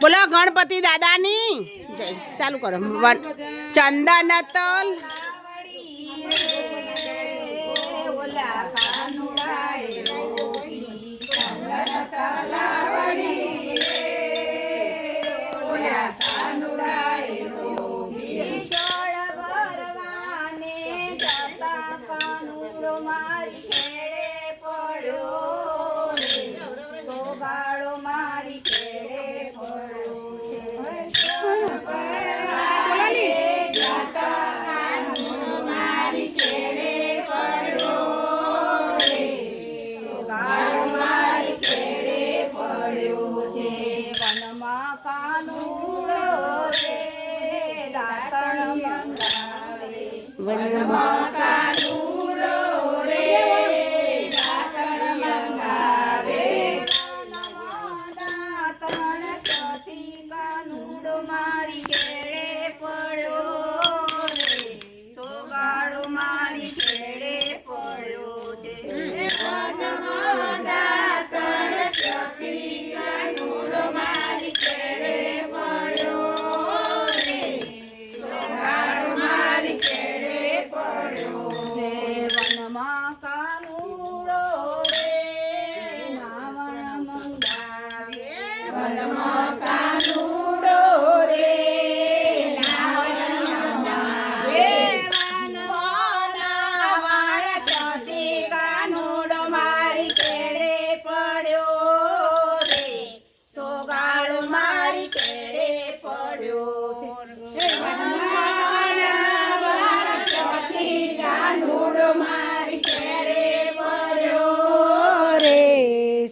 बोलो गणपति दादानी जय। चालू करो। चंदन तल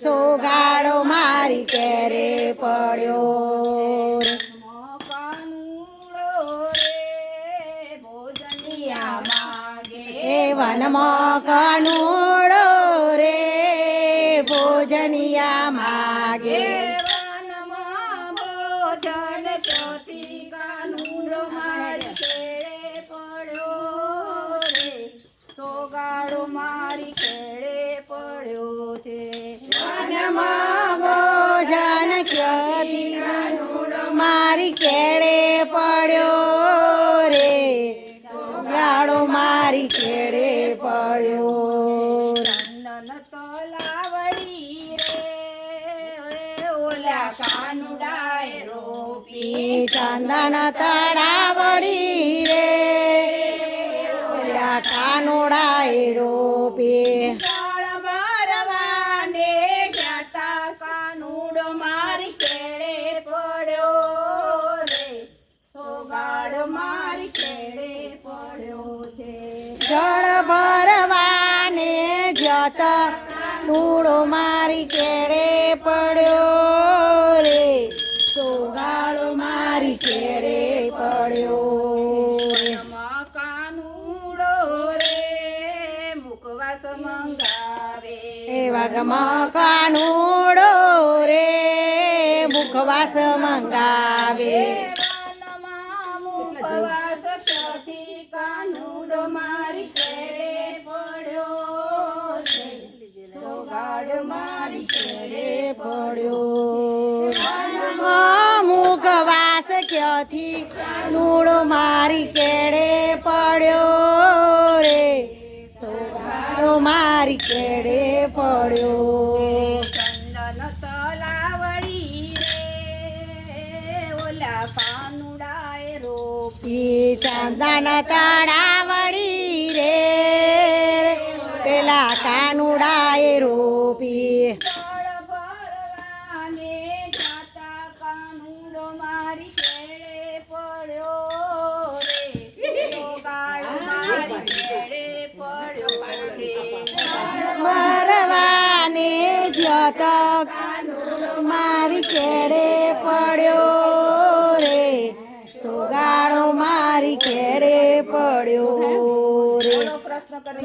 सोगाड़ो मारी केरे पड़ो वनमा कानूड़ो रे भोजनिया मागे भोजन चौथी कानूड़ो मारी केरे पड़ो रे सोगाड़ो मारी केरे पड़ो छे वनमा भोजन चौथी कानूड़ो मारी केरे पड़ो रे सोगाड़ो मारी केरे पड़ो चंदन तलावड़ी रे ओला कानुडाए रोपी चंदन तलावड़ी रे ओला कानुडाए रोपी जल भरवाने जाता कानुडो मारी केड़े पड़ो रे सोगाड़ मारी केड़े पड़ो छे जल भरवाने जाता कानुडो मारी केड़े पड़ो रे सोगाड़ो मारी केड़े पड़ो कानुडो रे मुखवास मंगावे वागमा कानुडो रे मुखवास मंगावे मुखवास चौथी कानुडो मारी केड़े पड़ो सोगाड़ मारी केड़े पड़ो मुखवास क्योंथी कानुडो मारी केड़े पड़ो रे सोगाड़ो मारी केड़े पड़ो चंदन तलावड़ी रे ओला कानुडाए रोपी चंदन तलावड़ी रे पेला कानुडाए रोपी जल भरवाने जाता कानुडो मारी केड़े पड़ो रे सोगाड़ मारी केड़े पड़ो भरवाने जाता कानुडो मारी केड़े पड़ो रे सोगाड़ो मारी केड़े पड़ो रे प्रश्न कर